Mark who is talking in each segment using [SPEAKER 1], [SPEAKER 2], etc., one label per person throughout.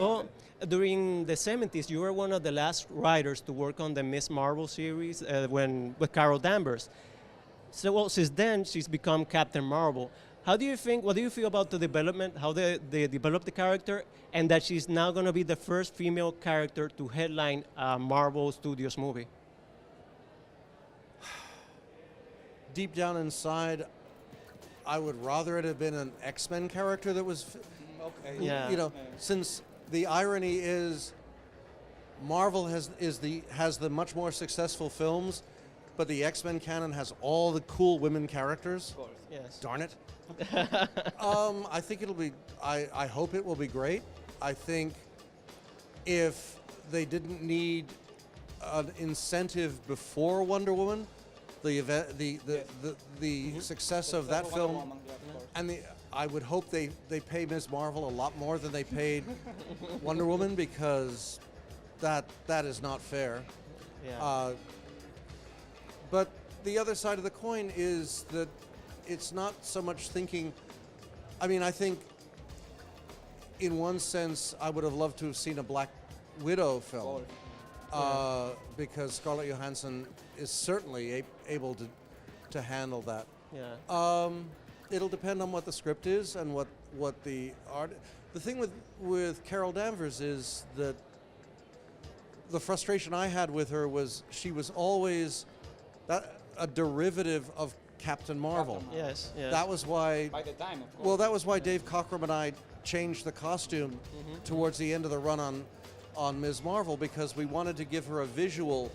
[SPEAKER 1] Well, during the 70s, you were one of the last writers to work on the Miss Marvel series when with Carol Danvers. So, well, since then, she's become Captain Marvel. How do you think, what do you feel about the development, how they developed the character, and that she's now going to be the first female character to headline a Marvel Studios movie?
[SPEAKER 2] Deep down inside, I would rather it have been an X-Men character that was,
[SPEAKER 3] Okay.
[SPEAKER 1] Yeah.
[SPEAKER 2] you know, since the irony is Marvel has the much more successful films, but the X-Men canon has all the cool women characters.
[SPEAKER 3] Of course.
[SPEAKER 1] Yes.
[SPEAKER 2] Darn it. I think it'll be, I hope it will be great. I think if they didn't need an incentive before Wonder Woman, the event, the success of that
[SPEAKER 3] Wonder
[SPEAKER 2] film,
[SPEAKER 3] Woman, yeah, of course.
[SPEAKER 2] and I would hope they pay Ms. Marvel a lot more than they paid Wonder Woman, because that is not fair.
[SPEAKER 1] Yeah.
[SPEAKER 2] But the other side of the coin is that it's not so much thinking. I mean, I think in one sense I would have loved to have seen a Black Widow film, because Scarlett Johansson is certainly able to handle that.
[SPEAKER 1] Yeah.
[SPEAKER 2] It'll depend on what the script is and what the art. The thing with Carol Danvers is that the frustration I had with her was she was always a derivative of Captain Marvel.
[SPEAKER 3] Captain Marvel.
[SPEAKER 1] Yes. Yes.
[SPEAKER 2] That was why.
[SPEAKER 3] By the time, of course.
[SPEAKER 2] Well, that was why Dave Cockrum and I changed the costume towards the end of the run on Ms. Marvel, because we wanted to give her a visual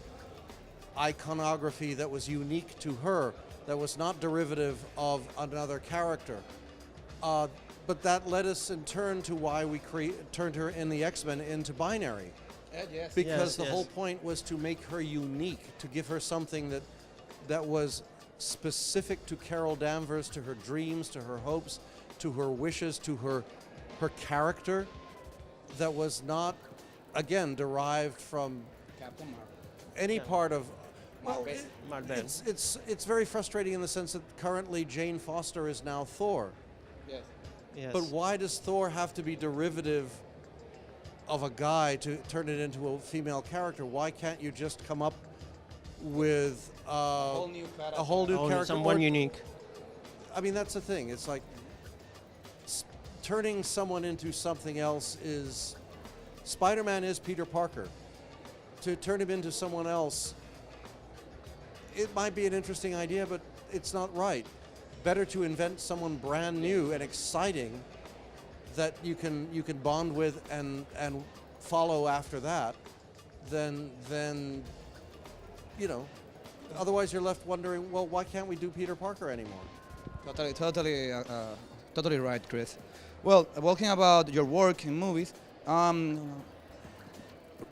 [SPEAKER 2] iconography that was unique to her, that was not derivative of another character. But that led us in turn to why we turned her in the X-Men into binary.
[SPEAKER 3] Yes.
[SPEAKER 2] Because
[SPEAKER 1] Yes,
[SPEAKER 2] the
[SPEAKER 1] yes.
[SPEAKER 2] whole point was to make her unique, to give her something that was specific to Carol Danvers, to her dreams, to her hopes, to her wishes, to her character, that was not, again, derived from
[SPEAKER 3] Captain Marvel.
[SPEAKER 2] any
[SPEAKER 1] Yeah.
[SPEAKER 2] part of. Well,
[SPEAKER 3] Marvel.
[SPEAKER 1] Marvel.
[SPEAKER 2] it's very frustrating in the sense that currently Jane Foster is now Thor.
[SPEAKER 3] Yes.
[SPEAKER 1] Yes.
[SPEAKER 2] But why does Thor have to be derivative of a guy to turn it into a female character? Why can't you just come up with
[SPEAKER 3] A whole new character.
[SPEAKER 2] a whole new
[SPEAKER 1] Oh,
[SPEAKER 2] character?
[SPEAKER 1] someone
[SPEAKER 2] Or-
[SPEAKER 1] unique.
[SPEAKER 2] I mean, that's the thing. It's like turning someone into something else is. Spider-Man is Peter Parker. To turn him into someone else, it might be an interesting idea, but it's not right. Better to invent someone brand new and exciting that you can bond with and follow after that, than otherwise you're left wondering, well, why can't we do Peter Parker anymore?
[SPEAKER 4] Totally right, Chris. Well, talking about your work in movies, I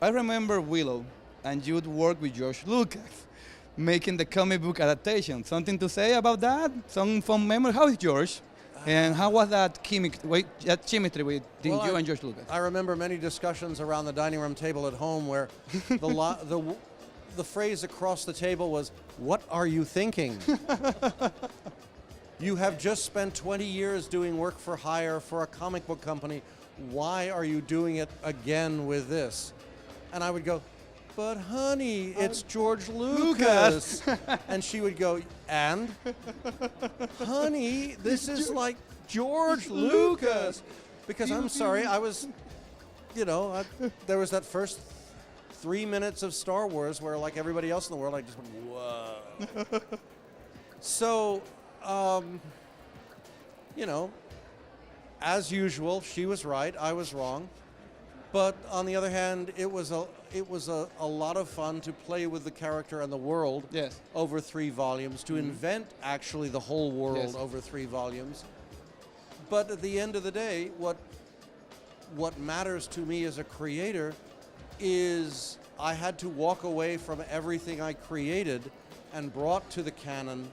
[SPEAKER 4] remember Willow, and you'd work with George Lucas, making the comic book adaptation. Something to say about that? Some fun memory? How is George? And how was that chemistry with
[SPEAKER 2] Well,
[SPEAKER 4] you and George Lucas?
[SPEAKER 2] I remember many discussions around the dining room table at home where the phrase across the table was, "What are you thinking?" You have just spent 20 years doing work for hire for a comic book company. Why are you doing it again with this? And I would go, "But honey, it's George Lucas." And she would go, "And? Honey, this is like George Lucas." Because I'm sorry, I was, there was that first 3 minutes of Star Wars where, like everybody else in the world, I just went, whoa. So, as usual, she was right, I was wrong. But on the other hand, it was a lot of fun to play with the character and the world
[SPEAKER 4] Yes.
[SPEAKER 2] over 3 volumes, to invent actually the whole world
[SPEAKER 4] Yes.
[SPEAKER 2] over 3 volumes. But at the end of the day, what matters to me as a creator is I had to walk away from everything I created and brought to the canon,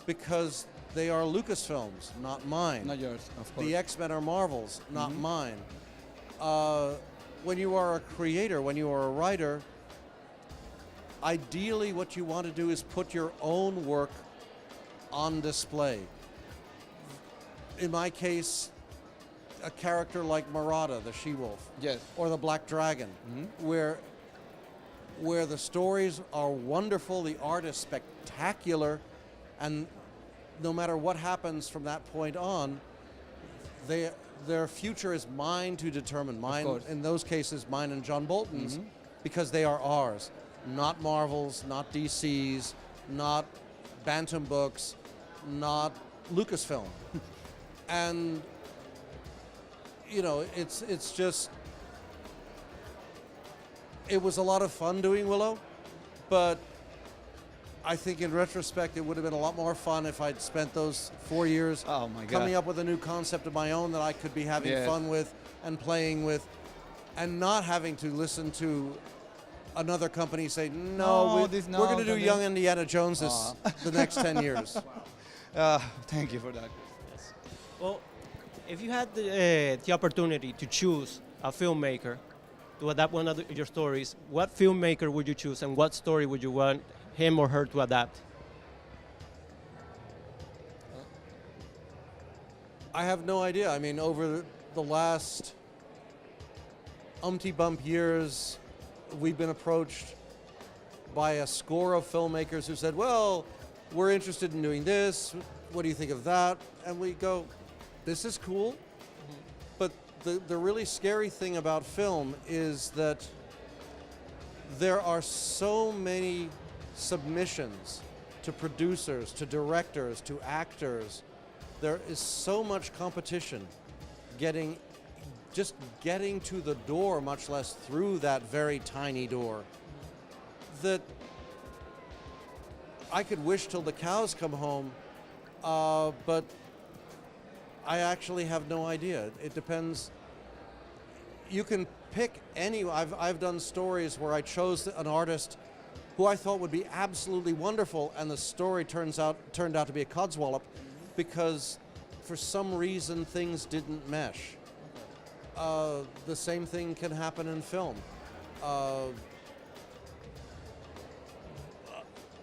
[SPEAKER 2] because they are Lucasfilms, not mine.
[SPEAKER 4] Not yours, of course.
[SPEAKER 2] The X-Men are Marvel's, not mine. When you are a creator, when you are a writer, ideally what you want to do is put your own work on display. In my case, a character like Murata, the she-wolf,
[SPEAKER 4] Yes.
[SPEAKER 2] or the Black Dragon, where the stories are wonderful, the art is spectacular, and no matter what happens from that point on, their future is mine to determine. Mine,
[SPEAKER 4] course.
[SPEAKER 2] in those cases, mine and John Bolton's, because they are ours, not Marvel's, not DC's, not Bantam Books, not Lucasfilm. And you know, it's just, it was a lot of fun doing Willow, but I think in retrospect it would have been a lot more fun if I'd spent those 4 years
[SPEAKER 4] Oh my God.
[SPEAKER 2] coming up with a new concept of my own that I could be having
[SPEAKER 4] Yes.
[SPEAKER 2] fun with and playing with, and not having to listen to another company say,
[SPEAKER 4] No,
[SPEAKER 2] we're
[SPEAKER 4] this- no,
[SPEAKER 2] going to do
[SPEAKER 4] don't do-
[SPEAKER 2] Young Indiana Jones the next 10 years.
[SPEAKER 4] Thank you for that.
[SPEAKER 1] Yes. Well, if you had the opportunity to choose a filmmaker to adapt one of your stories, what filmmaker would you choose, and what story would you want him or her to adapt?
[SPEAKER 2] I have no idea. I mean, over the last umpty-bump years, we've been approached by a score of filmmakers who said, well, we're interested in doing this. What do you think of that? And we go, this is cool. But the really scary thing about film is that there are so many submissions to producers, to directors, to actors. There is so much competition getting to the door, much less through that very tiny door, that I could wish till the cows come home, but I actually have no idea. It depends. You can pick any. I've done stories where I chose an artist who I thought would be absolutely wonderful, and the story turned out to be a codswallop because for some reason things didn't mesh. The same thing can happen in film.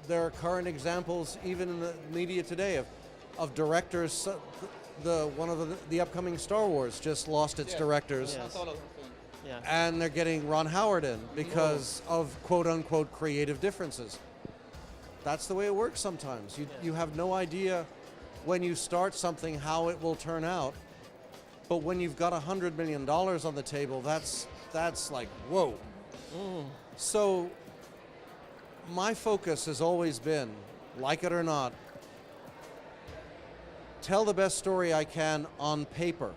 [SPEAKER 2] There are current examples, even in the media today, of directors. One of the upcoming Star Wars just lost its directors,
[SPEAKER 1] Yes. Yeah.
[SPEAKER 2] and they're getting Ron Howard in because of quote unquote creative differences. That's the way it works sometimes. You have no idea when you start something how it will turn out, but when you've got $100 million on the table, that's like, whoa. So my focus has always been, like it or not, tell the best story I can on paper,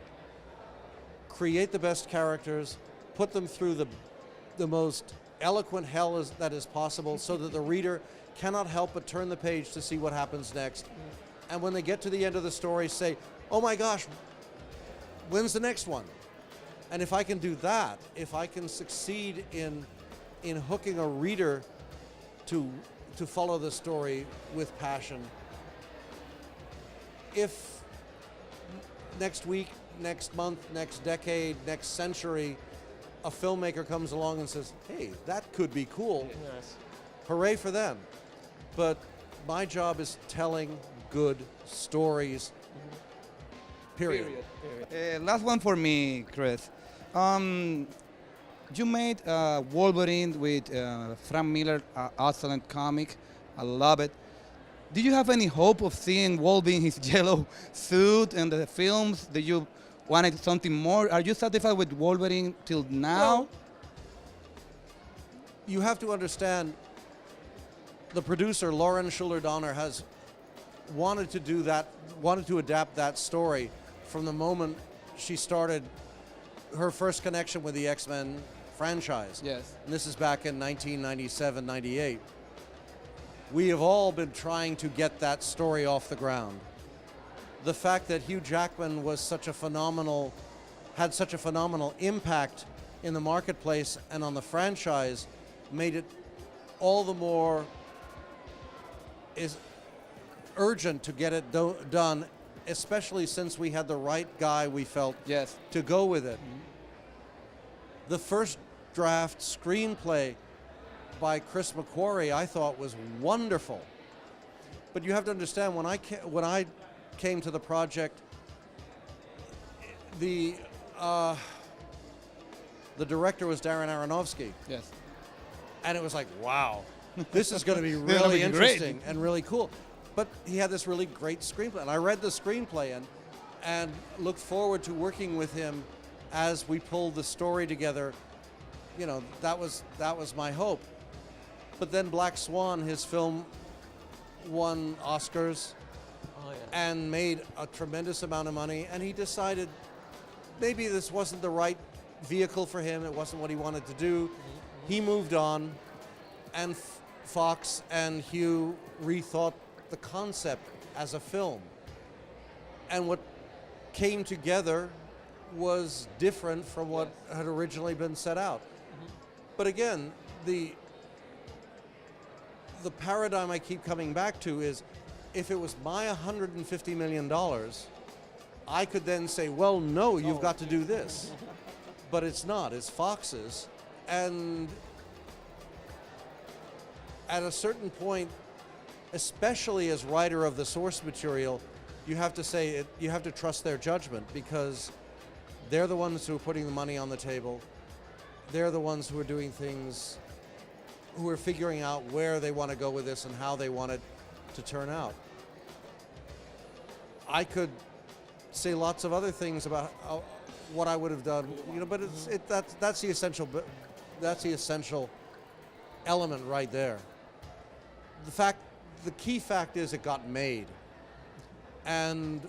[SPEAKER 2] create the best characters, put them through the most eloquent hell that is possible so that the reader cannot help but turn the page to see what happens next. And when they get to the end of the story, say, oh my gosh, when's the next one? And if I can do that, if I can succeed in hooking a reader to follow the story with passion, if next week, next month, next decade, next century, a filmmaker comes along and says, hey, that could be cool,
[SPEAKER 1] Yes.
[SPEAKER 2] hooray for them. But my job is telling good stories, period.
[SPEAKER 4] Last one for me, Chris. You made Wolverine with Frank Miller, excellent comic. I love it. Did you have any hope of seeing Wolverine in his yellow suit in the films? Did you wanted something more? Are you satisfied with Wolverine till now?
[SPEAKER 2] Well, you have to understand, the producer, Lauren Schuller Donner, has wanted to adapt that story from the moment she started her first connection with the X-Men franchise.
[SPEAKER 4] Yes.
[SPEAKER 2] And this is back in 1997, 98. We have all been trying to get that story off the ground. The fact that Hugh Jackman was had such a phenomenal impact in the marketplace and on the franchise made it all the more urgent to get it done, especially since we had the right guy, we felt,
[SPEAKER 4] Yes.
[SPEAKER 2] to go with it. The first draft screenplay by Chris McQuarrie I thought was wonderful. But you have to understand, when I came to the project, the The director was Darren Aronofsky.
[SPEAKER 4] Yes.
[SPEAKER 2] And it was like, wow, this is going to be
[SPEAKER 4] gonna
[SPEAKER 2] really
[SPEAKER 4] be
[SPEAKER 2] interesting
[SPEAKER 4] great.
[SPEAKER 2] and really cool. But he had this really great screenplay. And I read the screenplay and looked forward to working with him as we pulled the story together. You know, that was my hope. But then Black Swan, his film, won Oscars
[SPEAKER 1] Oh, yeah.
[SPEAKER 2] and made a tremendous amount of money. And he decided maybe this wasn't the right vehicle for him. It wasn't what he wanted to do. He moved on, and Fox and Hugh rethought the concept as a film. And what came together was different from what had originally been set out. But again, the paradigm I keep coming back to is, if it was my $150 million, I could then say, well, no, you've got to do this. But it's not, it's Fox's. And at a certain point, especially as writer of the source material, you have to say it, you have to trust their judgment, because they're the ones who are putting the money on the table. They're the ones who are doing things, who are figuring out where they want to go with this and how they want it to turn out. I could say lots of other things about what I would have done, you know, but that's the essential. That's the essential element right there. The key fact is it got made, and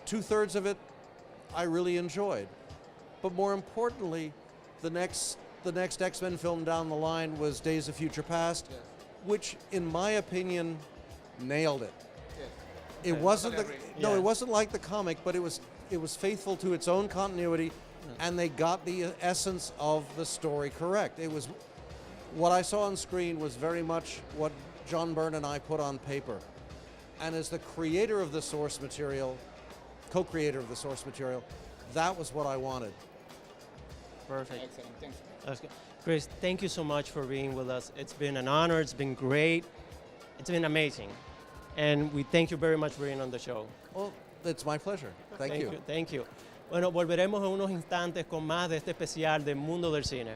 [SPEAKER 2] 2/3 of it I really enjoyed. But more importantly, the next X-Men film down the line was Days of Future Past, which, in my opinion, nailed it. It wasn't
[SPEAKER 1] Yeah.
[SPEAKER 2] it wasn't like the comic, but it was faithful to its own continuity, and they got the essence of the story correct. It was what I saw on screen was very much what John Byrne and I put on paper. And as the creator of the source material, co-creator of the source material, that was what I wanted.
[SPEAKER 1] Perfect.
[SPEAKER 3] Excellent. Thanks.
[SPEAKER 1] That's good. Chris, thank you so much for being with us. It's been an honor. It's been great. It's been amazing. And we thank you very much for being on the show.
[SPEAKER 2] Well, it's my pleasure. Thank you.
[SPEAKER 1] Thank you. Bueno, volveremos en unos instantes con más de este especial de Mundo del Cine.